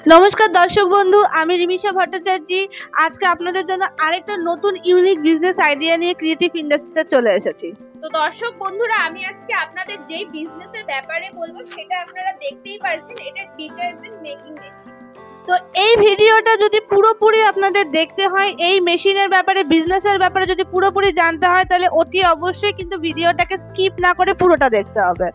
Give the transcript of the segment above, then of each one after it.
নমস্কার দর্শক বন্ধু, আমি রিমিশা ভট্টাচার্য। আজকে আপনাদের জন্য আরেকটা নতুন ইউনিক বিজনেস আইডিয়া নিয়ে ক্রিয়েটিভ ইন্ডাস্ট্রিতে চলে এসেছি। তো দর্শক বন্ধুরা, আমি আজকে আপনাদের যেই বিজনেসের ব্যাপারে বলবো সেটা আপনারা দেখতেই পারছেন, এটা ডিটারজেন্ট মেকিং মেশিন। তো এই ভিডিওটা যদি পুরোপুরি আপনাদের দেখতে হয়, এই মেশিনের ব্যাপারে, বিজনেসের ব্যাপারে যদি পুরোপুরি জানতে হয়, তাহলে অতি অবশ্যই কিন্তু ভিডিওটাকে স্কিপ না করে পুরোটা দেখতে হবে।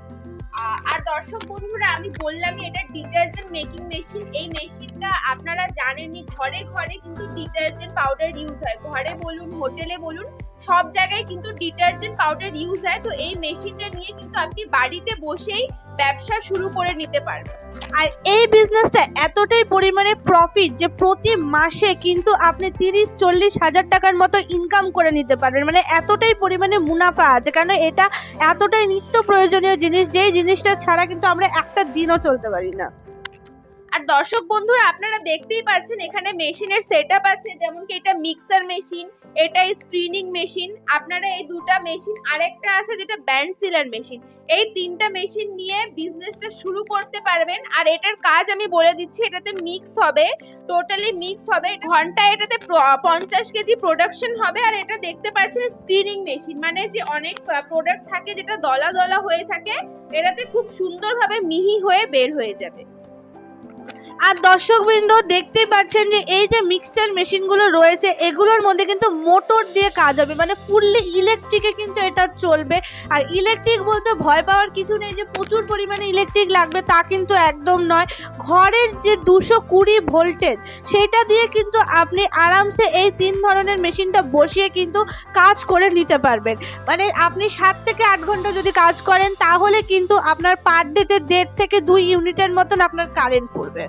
আর দর্শক বন্ধুরা, আমি বললামই এটা ডিটারজেন্ট মেকিং মেশিন। এই মেশিনটা আপনারা জানেনই, ঘরে ঘরে কিন্তু ডিটারজেন্ট পাউডার ইউজ হয়। ঘরে বলুন, হোটেলে বলুন, সব জায়গায় কিন্তু ডিটারজেন্ট পাউডার ইউজ হয়। তো এই মেশিনটা নিয়ে কিন্তু আপনি বাড়িতে বসেই ব্যবসা শুরু করে নিতে পারবেন। আর এই বিজনেসটা এতটাই পরিমাণে প্রফিট যে প্রতি মাসে কিন্তু আপনি 30-40 হাজার টাকার মতো ইনকাম করে নিতে পারবেন। মানে এতটাই পরিমাণে মুনাফা আছে, কারণ এটা এতটাই নিত্য প্রয়োজনীয় জিনিস, যেই জিনিসটা ছাড়া কিন্তু আমরা একটা দিনও চলতে পারি না। আর দর্শক বন্ধুরা, আপনারা দেখতেই পাচ্ছেন এখানে মেশিনের সেটআপ আছে, যেমন কি এটা মিক্সার মেশিন, এটা স্ক্রিনিং মেশিন। আপনারা এই দুটো মেশিন, আরেকটা আছে যেটা ব্যান্ড সিলার মেশিন, এই তিনটা মেশিন নিয়ে বিজনেসটা শুরু করতে পারবেন। আর এটার কাজ আমি বলে দিচ্ছি, এটাতে মিক্স হবে, টোটালি মিক্স হবে। ঘন্টায় এটাতে 50 কেজি প্রোডাকশন হবে। আর এটা দেখতে পাচ্ছেন স্ক্রিনিং মেশিন, মানে যে অনেক প্রোডাক্ট থাকে যেটা দলা দলা হয়ে থাকে, এটাতে খুব সুন্দরভাবে মিহি হয়ে বের হয়ে যাবে। আর দর্শকবৃন্দ, দেখতেই পাচ্ছেন যে এই যে মিক্সচার মেশিনগুলো রয়েছে, এগুলোর মধ্যে কিন্তু মোটর দিয়ে কাজ হবে, মানে ফুললি ইলেকট্রিকে কিন্তু এটা চলবে। আর ইলেকট্রিক বলতে ভয় পাওয়ার কিছু নেই যে প্রচুর পরিমাণে ইলেকট্রিক লাগবে, তা কিন্তু একদম নয়। ঘরের যে 220 ভোল্টেজ, সেটা দিয়ে কিন্তু আপনি আরামসে এই 3 ধরনের মেশিনটা বসিয়ে কিন্তু কাজ করে নিতে পারবেন। মানে আপনি 7 থেকে 8 ঘন্টা যদি কাজ করেন, তাহলে কিন্তু আপনার পার ডেতে 1.5 থেকে 2 ইউনিটের মতন আপনার কারেন্ট পড়বে।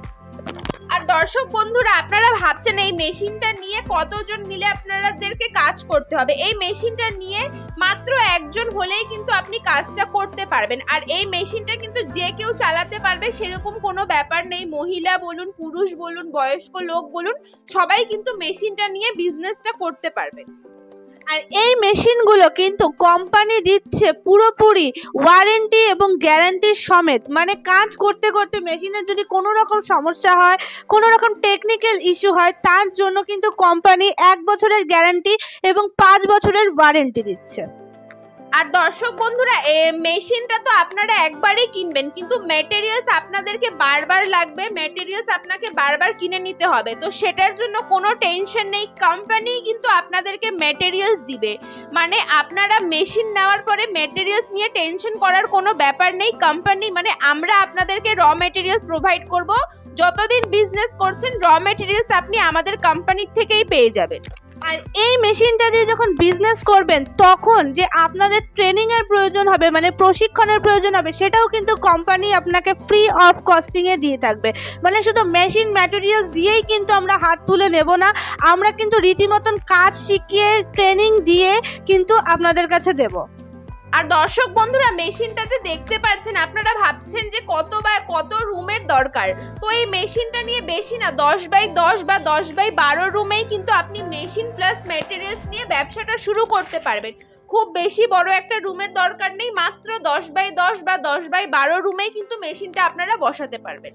আর দর্শক বন্ধুরা, আপনারা ভাবছেন এই মেশিনটা নিয়ে কতজন মিলে আপনাদেরকে কাজ করতে হবে। এই মেশিনটা নিয়ে মাত্র একজন হলেই কিন্তু আপনি কাজটা করতে পারবেন। আর এই মেশিনটা কিন্তু যে কেউ চালাতে পারবে, সেরকম কোনো ব্যাপার নেই। মহিলা বলুন, পুরুষ বলুন, বয়স্ক লোক বলুন, সবাই কিন্তু মেশিনটা নিয়ে বিজনেসটা করতে পারবেন। আর এই মেশিনগুলো কিন্তু কোম্পানি দিচ্ছে পুরোপুরি ওয়ারেন্টি এবং গ্যারান্টির সমেত। মানে কাজ করতে করতে মেশিনের যদি কোনো রকম সমস্যা হয়, কোনো রকম টেকনিক্যাল ইস্যু হয়, তার জন্য কিন্তু কোম্পানি 1 বছরের গ্যারান্টি এবং 5 বছরের ওয়ারেন্টি দিচ্ছে। আর দর্শক বন্ধুরা, মেশিনটা তো আপনারা একবারই কিনবেন, কিন্তু ম্যাটেরিয়ালস আপনাদেরকে বারবার লাগবে, ম্যাটেরিয়ালস আপনাকে বারবার কিনে নিতে হবে। তো সেটার জন্য কোনো টেনশন নেই, কোম্পানি কিন্তু আপনাদেরকে ম্যাটেরিয়ালস দিবে। মানে আপনারা মেশিন নেওয়ার পরে ম্যাটেরিয়ালস নিয়ে টেনশন করার কোনো ব্যাপার নেই। কোম্পানি, মানে আমরা আপনাদেরকে র ম্যাটেরিয়ালস প্রোভাইড করব। যতদিন বিজনেস করছেন, র ম্যাটেরিয়ালস আপনি আমাদের কোম্পানির থেকেই পেয়ে যাবেন। আর এই মেশিনটা দিয়ে যখন বিজনেস করবেন, তখন যে আপনাদের ট্রেনিং এর প্রয়োজন হবে, মানে প্রশিক্ষণের প্রয়োজন হবে, সেটাও কিন্তু কোম্পানি আপনাকে ফ্রি অফ কস্টিং এ দিয়ে থাকবে। মানে শুধু মেশিন ম্যাটেরিয়াল দিয়েই কিন্তু আমরা হাত তুলে নেব না, আমরা কিন্তু রীতিমতন কাজ শিখিয়ে ট্রেনিং দিয়ে কিন্তু আপনাদের কাছে দেব। আর দর্শক বন্ধুরা, মেশিনটা যে দেখতে পাচ্ছেন, আপনারা ভাবছেন যে কত রুমের দরকার। তো এই মেশিনটা নিয়ে বেশি না, 10x10 বা 10x12 রুমেই কিন্তু আপনি মেশিন প্লাস ম্যাটেরিয়ালস নিয়ে ব্যবসাটা শুরু করতে পারবেন। খুব বেশি বড় একটা রুমের দরকার নেই, মাত্র 10x10 বা 10x12 রুমেই কিন্তু মেশিনটা আপনারা বসাতে পারবেন।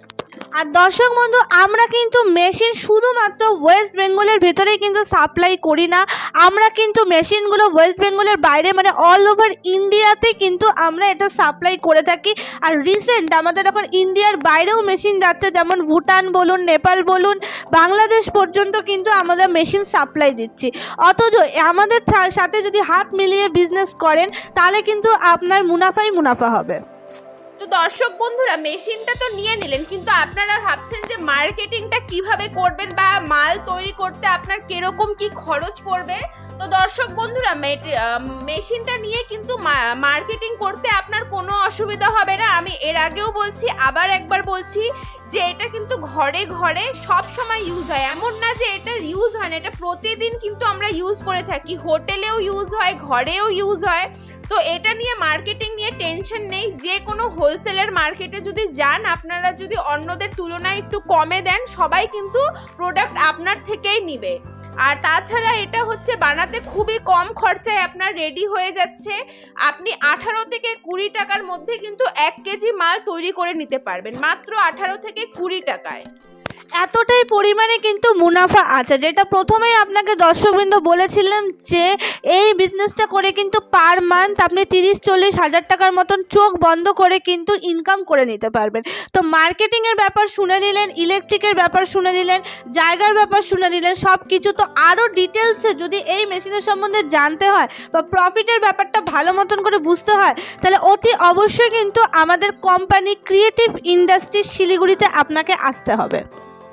আর দর্শক বন্ধু, আমরা কিন্তু মেশিন শুধুমাত্র ওয়েস্ট বেঙ্গলের ভেতরেই কিন্তু সাপ্লাই করি না, আমরা কিন্তু মেশিনগুলো ওয়েস্ট বেঙ্গলের বাইরে, মানে অল ওভার ইন্ডিয়াতে কিন্তু আমরা এটা সাপ্লাই করে থাকি। আর রিসেন্ট আমাদের এখন ইন্ডিয়ার বাইরেও মেশিন যাচ্ছে, যেমন ভুটান বলুন, নেপাল বলুন, বাংলাদেশ পর্যন্ত কিন্তু আমরা মেশিন সাপ্লাই দিচ্ছি। অথচ আমাদের সাথে যদি হাত মিলিয়ে বিজনেস করেন, তাহলে কিন্তু আপনার মুনাফাই মুনাফা হবে। তো দর্শক বন্ধুরা, মেশিনটা তো নিয়ে নিলেন, কিন্তু আপনারা ভাবছেন যে মার্কেটিংটা কিভাবে করবেন বা মাল তৈরি করতে আপনার কিরকম কি খরচ পড়বে। তো দর্শক বন্ধুরা, মেশিনটা নিয়ে কিন্তু মার্কেটিং করতে আপনার কোনো অসুবিধা হবে না। আমি এর আগেও বলছি, আবার একবার বলছি, যে এটা কিন্তু ঘরে ঘরে সব সময় ইউজ হয়। এমন না যে এটা ইউজ হয় না, এটা প্রতিদিন কিন্তু আমরা ইউজ করে থাকি। হোটেলেও ইউজ হয়, ঘরেও ইউজ হয়। তো এটা নিয়ে মার্কেটিং নিয়ে টেনশন নেই। যে কোনো হোলসেলার মার্কেটে যদি যান, আপনারা যদি অন্যদের তুলনায় একটু কমে দেন, সবাই কিন্তু প্রোডাক্ট আপনার থেকেই নিবে। আর তাছাড়া এটা হচ্ছে বানাতে খুবই কম খরচায় আপনার রেডি হয়ে যাচ্ছে। আপনি 18 থেকে 20 টাকার মধ্যে কিন্তু 1 কেজি মাল তৈরি করে নিতে পারবেন, মাত্র 18 থেকে 20 টাকায়। এতটাই পরিমাণে কিন্তু মুনাফা আছে, যেটা প্রথমেই আপনাকে দর্শকবৃন্দ বলেছিলাম যে এই বিজনেসটা করে কিন্তু পার মান্থ আপনি 30-40 হাজার টাকার মতন চোখ বন্ধ করে কিন্তু ইনকাম করে নিতে পারবেন। তো মার্কেটিংয়ের ব্যাপার শুনে নিলেন, ইলেকট্রিকের ব্যাপার শুনে নিলেন, জায়গার ব্যাপার শুনে নিলেন, সব কিছু। তো আরও ডিটেলসে যদি এই মেশিনের সম্বন্ধে জানতে হয় বা প্রফিটের ব্যাপারটা ভালো মতন করে বুঝতে হয়, তাহলে অতি অবশ্যই কিন্তু আমাদের কোম্পানি ক্রিয়েটিভ ইন্ডাস্ট্রি শিলিগুড়িতে আপনাকে আসতে হবে।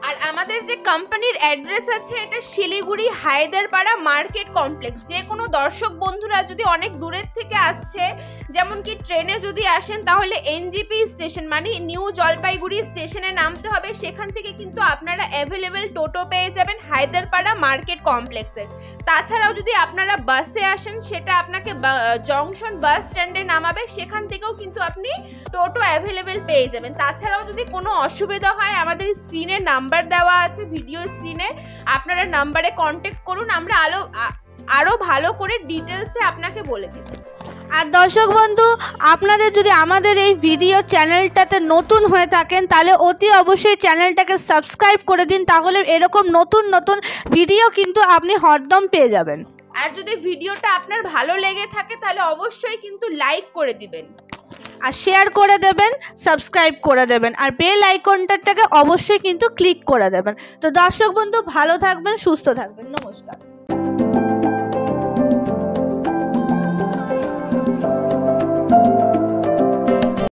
আর আমাদের যে কোম্পানির অ্যাড্রেস আছে এটা শিলিগুড়ি হায়দারপাড়া মার্কেট কমপ্লেক্স। যে কোনো দর্শক বন্ধুরা যদি অনেক দূরের থেকে আসছে, যেমন কি ট্রেনে যদি আসেন, তাহলে এনজিপি স্টেশন মানে নিউ জলপাইগুড়ি স্টেশনে নামতে হবে। সেখান থেকে কিন্তু আপনারা অ্যাভেলেবেল টোটো পেয়ে যাবেন হায়দারপাড়া মার্কেট কমপ্লেক্সের। তাছাড়াও যদি আপনারা বাসে আসেন, সেটা আপনাকে জংশন বাস স্ট্যান্ডে নামাবে, সেখান থেকেও কিন্তু আপনি টোটো অ্যাভেলেবেল পেয়ে যাবেন। তাছাড়াও যদি কোনো অসুবিধা হয়, আমাদের স্ক্রিনে নাম্বার দেওয়া আছে, ভিডিও স্ক্রিনে, আপনারা নাম্বারে কন্ট্যাক্ট করুন, আমরা আরো ভালো করে ডিটেলসে আপনাকে বলে দেব। আর দর্শক বন্ধু, আপনাদের যদি আমাদের এই ভিডিও চ্যানেলটাতে নতুন হয়ে থাকেন, তাহলে অতি অবশ্যই চ্যানেলটাকে সাবস্ক্রাইব করে দিন, তাহলে এরকম নতুন নতুন ভিডিও কিন্তু আপনি হরদম পেয়ে যাবেন। আর যদি ভিডিওটা আপনার ভালো লেগে থাকে, তাহলে অবশ্যই কিন্তু লাইক করে দিবেন, আর শেয়ার করে দেবেন, সাবস্ক্রাইব করে দেবেন, আর বেল আইকনটাকে অবশ্যই কিন্তু ক্লিক করে দেবেন। তো দর্শক বন্ধু, ভালো থাকবেন, সুস্থ থাকবেন, নমস্কার।